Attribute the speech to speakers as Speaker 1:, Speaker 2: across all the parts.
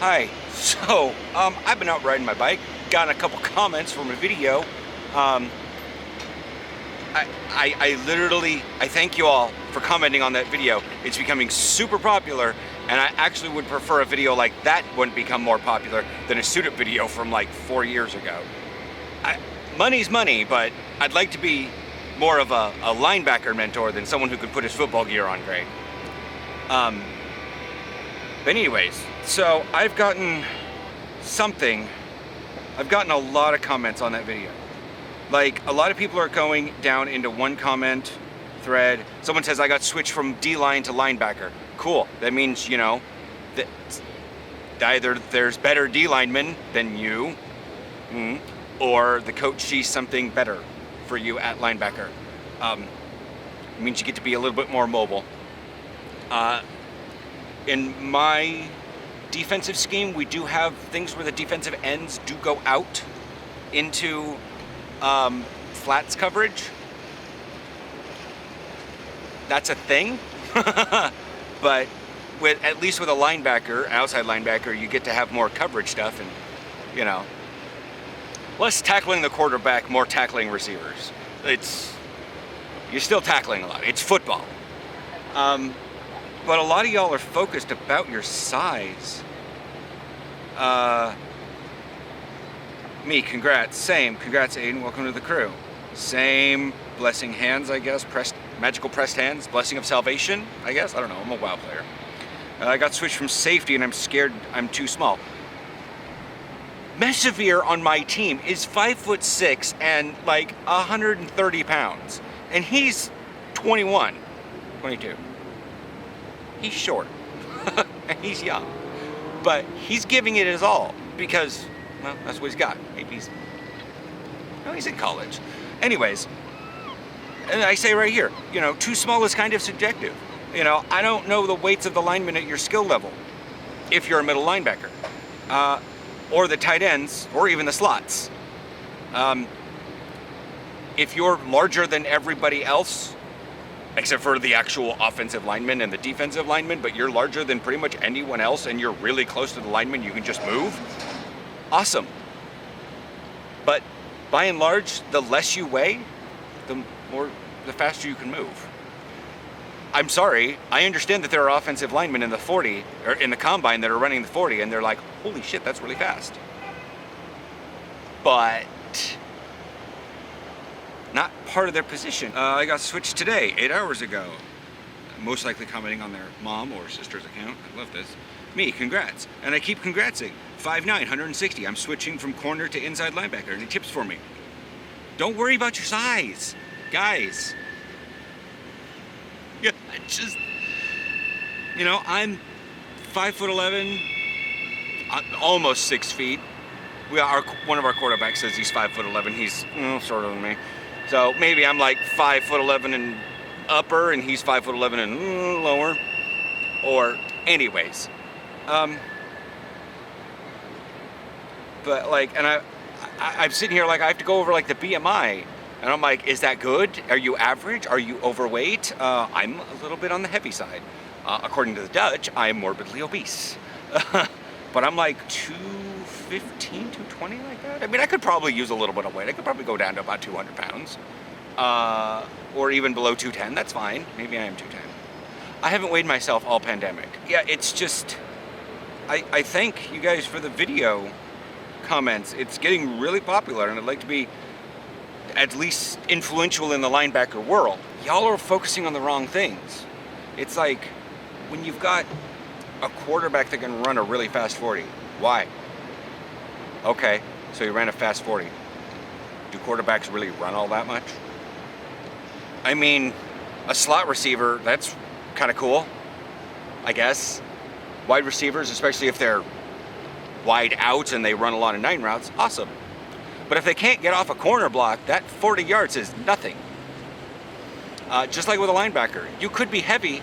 Speaker 1: Hi. So, I've been out riding my bike, gotten a couple comments from a video. Um, I thank you all for commenting on that video. It's becoming super popular, and I actually would prefer a video like that wouldn't become more popular than a suit-up video from like 4 years ago. Money's money, but I'd like to be more of a linebacker mentor than someone who could put his football gear on great. But anyways, so I've gotten a lot of comments on that video. Like, a lot of people are going down into one comment thread. Someone says, I got switched from D-line to linebacker. Cool. That means, you know, that either there's better D-linemen than you, or the coach sees something better for you at linebacker. It means you get to be a little bit more mobile. In my defensive scheme, we do have things where the defensive ends do go out into flats coverage. That's a thing. But at least with a linebacker, outside linebacker, you get to have more coverage stuff and, you know, less tackling the quarterback, more tackling receivers. You're still tackling a lot. It's football. But a lot of y'all are focused about your size. Me, congrats. Same. Congrats, Aiden. Welcome to the crew. Same. Blessing hands, I guess. Magical pressed hands. Blessing of salvation, I guess. I don't know. I'm a WoW player. I got switched from safety and I'm scared I'm too small. Mesavir on my team is 5'6" and like 130 pounds. And he's 21, 22. He's short, and he's young, but he's giving it his all because, well, that's what he's got. Maybe he's in college. Anyways, and I say right here, you know, too small is kind of subjective. You know, I don't know the weights of the linemen at your skill level, if you're a middle linebacker, or the tight ends, or even the slots. If you're larger than everybody else, except for the actual offensive lineman and the defensive lineman, but you're larger than pretty much anyone else and you're really close to the lineman, you can just move. Awesome. But by and large, the less you weigh, the faster you can move. I'm sorry, I understand that there are offensive linemen in the 40, or in the combine that are running the 40, and they're like, holy shit, that's really fast. But not part of their position. I got switched today, 8 hours ago. Most likely commenting on their mom or sister's account. I love this. Me, congrats. And I keep congratsing. 5'9", 160. I'm switching from corner to inside linebacker. Any tips for me? Don't worry about your size, guys. Yeah, I'm 5'11", almost 6 feet. One of our quarterbacks says he's 5'11". He's shorter than me. So maybe I'm like 5'11" and upper, and he's 5'11" and lower. Or, anyways, but like, and I'm sitting here like I have to go over like the BMI, and I'm like, is that good? Are you average? Are you overweight? I'm a little bit on the heavy side. According to the Dutch, I am morbidly obese. But I'm like 215, 220, like that. I mean, I could probably use a little bit of weight. I could probably go down to about 200 pounds. Or even below 210, that's fine. Maybe I am 210. I haven't weighed myself all pandemic. Yeah, it's just, I thank you guys for the video comments. It's getting really popular, and I'd like to be at least influential in the linebacker world. Y'all are focusing on the wrong things. It's like, when you've got a quarterback that can run a really fast 40. Why? Okay, so he ran a fast 40. Do quarterbacks really run all that much? I mean, a slot receiver, that's kind of cool, I guess. Wide receivers, especially if they're wide out and they run a lot of 9 routes, awesome. But if they can't get off a corner block, that 40 yards is nothing. Just like with a linebacker. You could be heavy,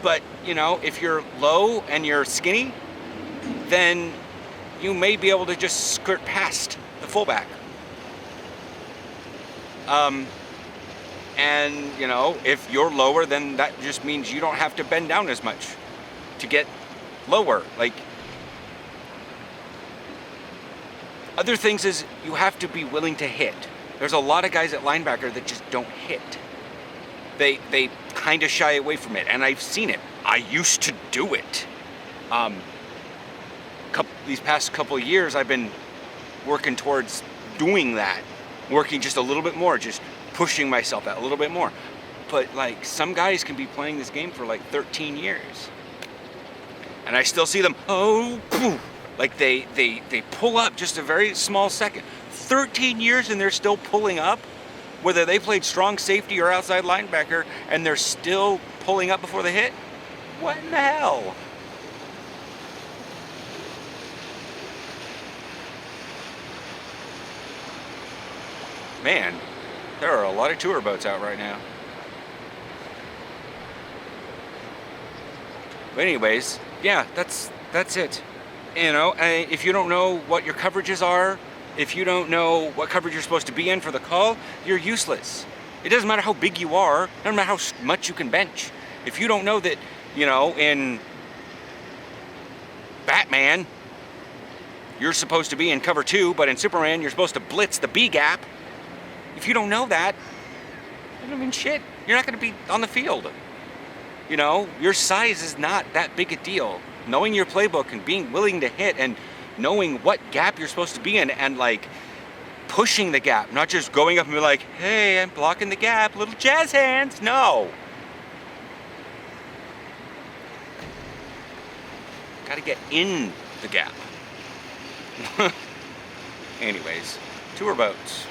Speaker 1: but, you know, if you're low and you're skinny, then you may be able to just skirt past the fullback. And, you know, if you're lower, then that just means you don't have to bend down as much to get lower. Like, other things is you have to be willing to hit. There's a lot of guys at linebacker that just don't hit. They kind of shy away from it, and I've seen it. I used to do it. These past couple of years, I've been working towards doing that, working just a little bit more, just pushing myself out a little bit more. But like, some guys can be playing this game for like 13 years, and I still see them, like they pull up just a very small second. 13 years and they're still pulling up, whether they played strong safety or outside linebacker, and they're still pulling up before they hit. What in the hell? Man, there are a lot of tour boats out right now. But anyways, yeah, that's it. You know, if you don't know what your coverages are, if you don't know what coverage you're supposed to be in for the call, you're useless. It doesn't matter how big you are, it doesn't matter how much you can bench. If you don't know that, you know, in Batman, you're supposed to be in cover 2, but in Superman, you're supposed to blitz the B gap. If you don't know that, I mean, shit, you're not going to be on the field. You know, your size is not that big a deal. Knowing your playbook and being willing to hit and knowing what gap you're supposed to be in and like pushing the gap, not just going up and be like, hey, I'm blocking the gap, little jazz hands. No. Got to get in the gap. Anyways, tour boats.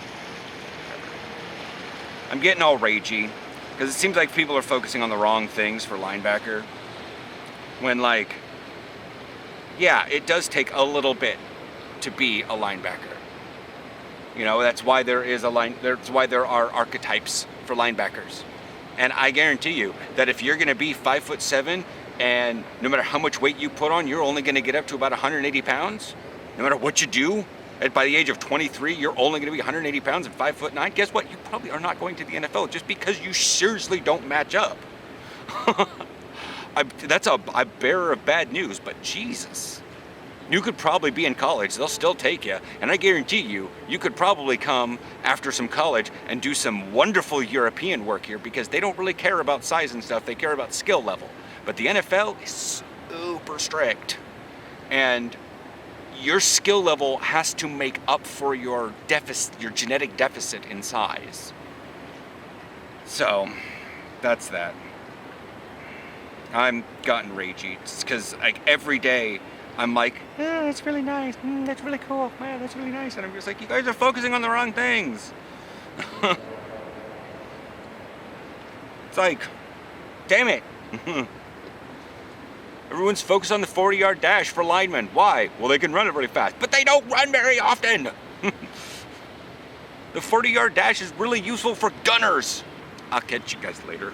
Speaker 1: I'm getting all ragey because it seems like people are focusing on the wrong things for linebacker. When like, yeah, it does take a little bit to be a linebacker. You know, that's why there are archetypes for linebackers. And I guarantee you that if you're going to be 5'7", and no matter how much weight you put on, you're only going to get up to about 180 pounds. No matter what you do, and by the age of 23, you're only going to be 180 pounds and 5'9". Guess what? You probably are not going to the NFL just because you seriously don't match up. That's a bearer of bad news, but Jesus. You could probably be in college, they'll still take you, and I guarantee you, you could probably come after some college and do some wonderful European work here because they don't really care about size and stuff, they care about skill level. But the NFL is super strict, and your skill level has to make up for your genetic deficit in size. So, that's that. I'm gotten ragey because like every day I'm like, that's really nice, that's really cool, man, that's really nice, and I'm just like, you guys are focusing on the wrong things. It's like, damn it. Everyone's focused on the 40-yard dash for linemen. Why? Well, they can run it really fast, but they don't run very often. The 40-yard dash is really useful for gunners. I'll catch you guys later.